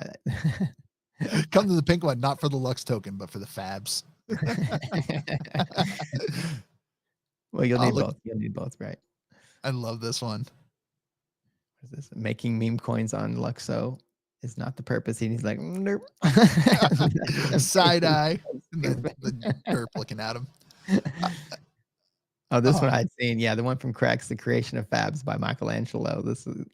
Come to the pink one, not for the Lux token, but for the Fabs. Well, you'll need both. You'll need both, right? I love this one. What is this? Making meme coins on Luxo is not the purpose. And he's like, nope. Side eye. The derp looking at him. This one I'd seen. Yeah, the one from Cracks, The Creation of Fabs by Michelangelo.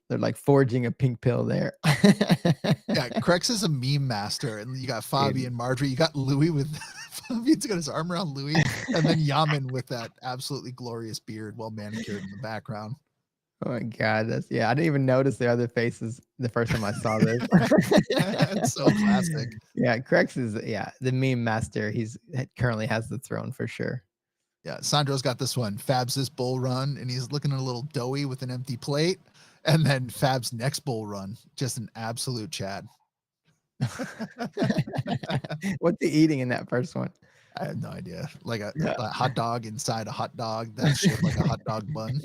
They're like forging a pink pill there. Yeah, Crex is a meme master, and you got Fabi and Marjorie. You got Louis with Fabian's got his arm around Louis, and then Yaman with that absolutely glorious beard, well manicured in the background. Oh my God, I didn't even notice the other faces the first time I saw this. It's so classic. Yeah, Crex is the meme master. He currently has the throne for sure. Yeah, Sandro's got this one. Fab's this bull run, and he's looking a little doughy with an empty plate. And then Fab's next bull run, just an absolute Chad. What's he eating in that first one? I have no idea. Like a Yeah. hot dog inside a hot dog that's shaped like a hot dog bun.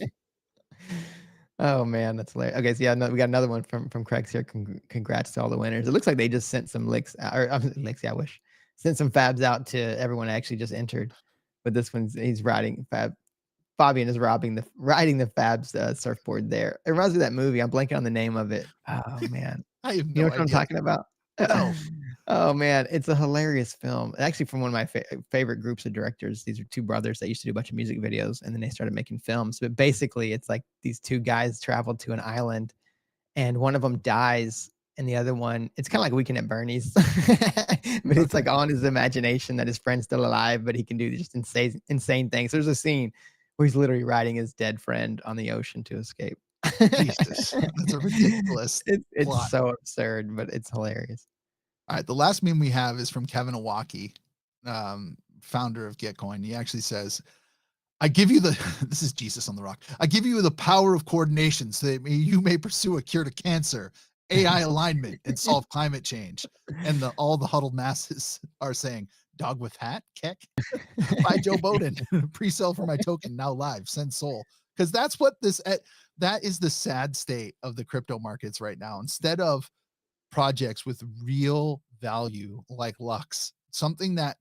Oh man, that's hilarious. Okay, so yeah, we got another one from Craig's here. Congrats to all the winners. It looks like they just sent some licks, or licks. Yeah, I wish sent some fabs out to everyone that actually just entered. But this one's he's riding fab. Fabian is riding the fabs surfboard there. It reminds me of that movie. I'm blanking on the name of it. Oh man, I have you no know what I'm idea. talking about? No. Oh man, it's a hilarious film. Actually, from one of my favorite groups of directors. These are two brothers that used to do a bunch of music videos, and then they started making films. But basically, it's like these two guys traveled to an island, and one of them dies, and the other one, it's kind of like Weekend at Bernie's, but it's like on his imagination that his friend's still alive, but he can do just insane things. There's a scene where he's literally riding his dead friend on the ocean to escape. Jesus, that's a ridiculous It's plot. so absurd, but it's hilarious. All right, the last meme we have is from Kevin Iwaki, founder of Gitcoin. He actually says, I give you the, this is Jesus on the rock. I give you the power of coordination so that you may pursue a cure to cancer, AI alignment, and solve climate change. And all the huddled masses are saying, dog with hat, Keck. Buy Joe Bowden. Pre-sell for my token, now live, send soul. Because that's what that is the sad state of the crypto markets right now. Instead of projects with real value like Lux, something that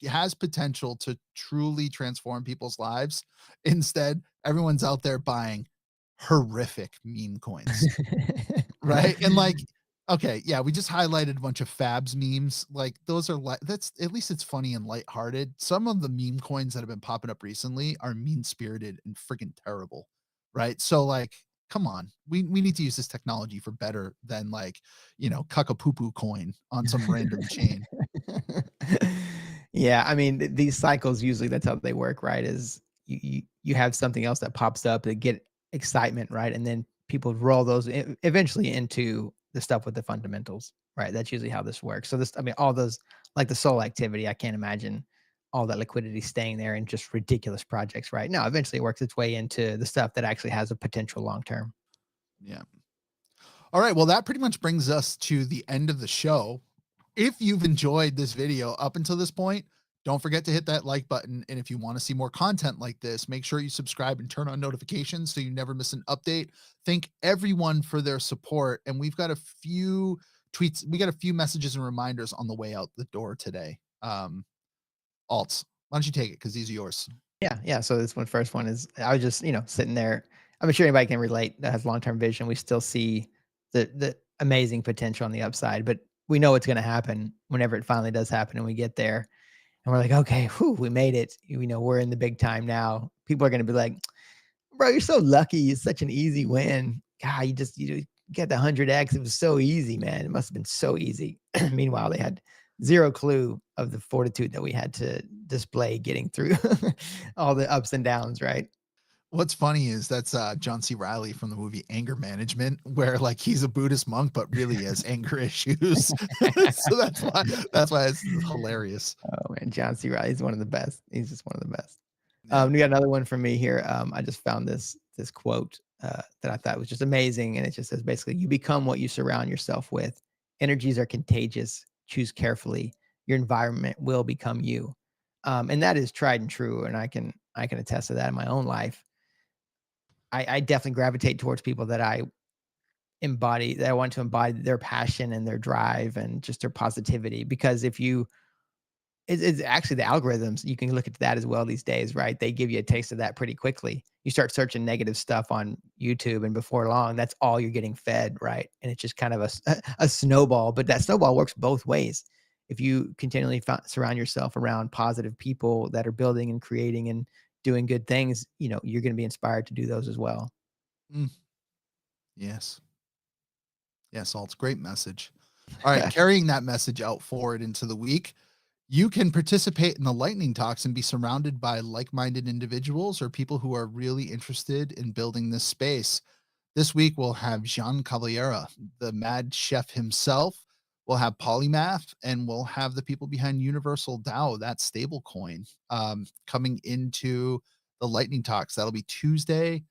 has potential to truly transform people's lives, instead everyone's out there buying horrific meme coins. Right? And like, okay, yeah, we just highlighted a bunch of fabs memes. Like those are that's at least it's funny and lighthearted. Some of the meme coins that have been popping up recently are mean-spirited and freaking terrible. Right? So like, come on, we need to use this technology for better than like, cuckapoo coin on some random chain. Yeah, I mean, these cycles usually that's how they work, right? Is you have something else that pops up that get excitement, right? And then people roll those eventually into the stuff with the fundamentals, right? That's usually how this works. So this, I mean, all those like the soul activity, I can't imagine all that liquidity staying there in just ridiculous projects, right? No, eventually it works its way into the stuff that actually has a potential long term. Yeah. All right. Well, that pretty much brings us to the end of the show. If you've enjoyed this video up until this point, don't forget to hit that like button. And if you want to see more content like this, make sure you subscribe and turn on notifications so you never miss an update. Thank everyone for their support. And we've got a few tweets. We got a few messages and reminders on the way out the door today. Alts, why don't you take it? Because these are yours. Yeah. So this first one is I was just, sitting there. I'm sure anybody can relate that has long-term vision. We still see the amazing potential on the upside, but we know it's going to happen whenever it finally does happen and we get there. And we're like, okay, whew, we made it. We're in the big time now. People are going to be like, bro, you're so lucky. It's such an easy win. God, you get the 100x. It was so easy, man. It must have been so easy. Meanwhile, they had zero clue of the fortitude that we had to display getting through all the ups and downs, right? What's funny is that's John C. Reilly from the movie Anger Management, where like he's a Buddhist monk, but really has anger issues. So that's why it's hilarious. Oh man, John C. Reilly's one of the best. He's just one of the best. Yeah. We got another one from me here. I just found this quote that I thought was just amazing, and it just says basically, "You become what you surround yourself with. Energies are contagious. Choose carefully. Your environment will become you." And that is tried and true, and I can attest to that in my own life. I definitely gravitate towards people that I want to embody their passion and their drive and just their positivity. Because if it's actually the algorithms, you can look at that as well these days, right? They give you a taste of that pretty quickly. You start searching negative stuff on YouTube, and before long, that's all you're getting fed, right? And it's just kind of a snowball, but that snowball works both ways. If you continually surround yourself around positive people that are building and creating and doing good things, you're going to be inspired to do those as well. Yes. Yes, Alt's great message. All right, carrying that message out forward into the week, you can participate in the lightning talks and be surrounded by like-minded individuals or people who are really interested in building this space. This week, we'll have Jean Cavaliera, the mad chef himself, We'll have Polymath, and we'll have the people behind Universal DAO, that stable coin, coming into the lightning talks. That'll be Tuesday,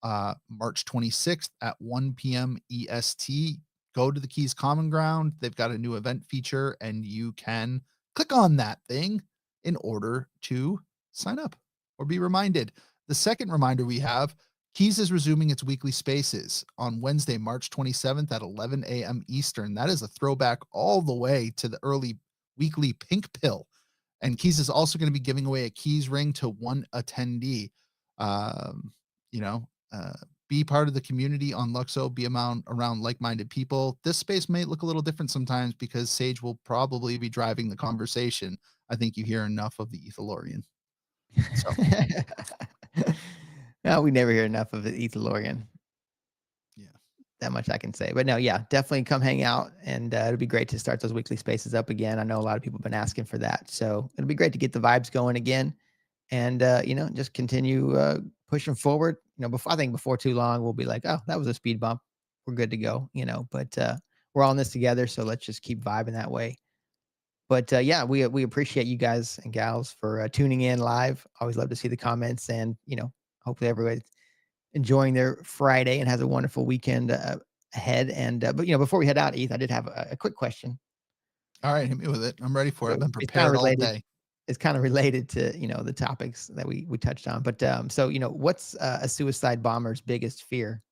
March 26th at 1 p.m. EST. Go to the KEEZ Common Ground. They've got a new event feature, and you can click on that thing in order to sign up or be reminded. The second reminder we have, KEEZ is resuming its weekly spaces on Wednesday, March 27th at 11 a.m. Eastern. That is a throwback all the way to the early weekly pink pill. And KEEZ is also going to be giving away a KEEZ ring to one attendee. You know, be part of the community on Luxo, be around like-minded people. This space may look a little different sometimes because Sage will probably be driving the conversation. I think you hear enough of the Ethalorian. So No, we never hear enough of the Ethalorian. yeah. That much I can say. But no, yeah, definitely come hang out, and it'll be great to start those weekly spaces up again. I know a lot of people have been asking for that, so it'll be great to get the vibes going again, and you know, just continue pushing forward. You know, I think before too long we'll be like, oh, that was a speed bump, we're good to go. You know, but we're all in this together, so let's just keep vibing that way. But yeah, we appreciate you guys and gals for tuning in live. Always love to see the comments, and you know, hopefully everybody's enjoying their Friday and has a wonderful weekend ahead. And but you know, before we head out, Eth, I did have a quick question. All right, hit me with it. I'm ready for it. I've been It's kind of prepared all related. day. It's kind of related to, you know, the topics that we touched on. But so you know, what's a suicide bomber's biggest fear?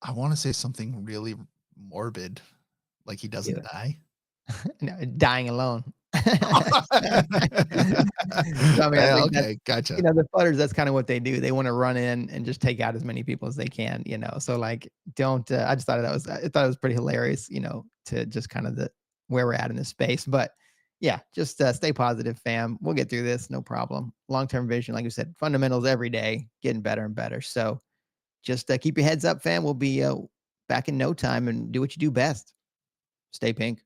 I want to say something really morbid, like he doesn't Yeah. die. No, dying alone. So, I mean, I Yeah, think that's, okay, gotcha. you know, the futters, that's kind of what they do. They want to run in and just take out as many people as they can, you know. So like, don't I just thought I thought it was pretty hilarious, you know, to just kind of the where we're at in this space. But yeah, just stay positive, fam. We'll get through this, no problem. Long-term vision, like you said, fundamentals every day, getting better and better. So just keep your heads up, fam. We'll be back in no time, and do what you do best. Stay pink.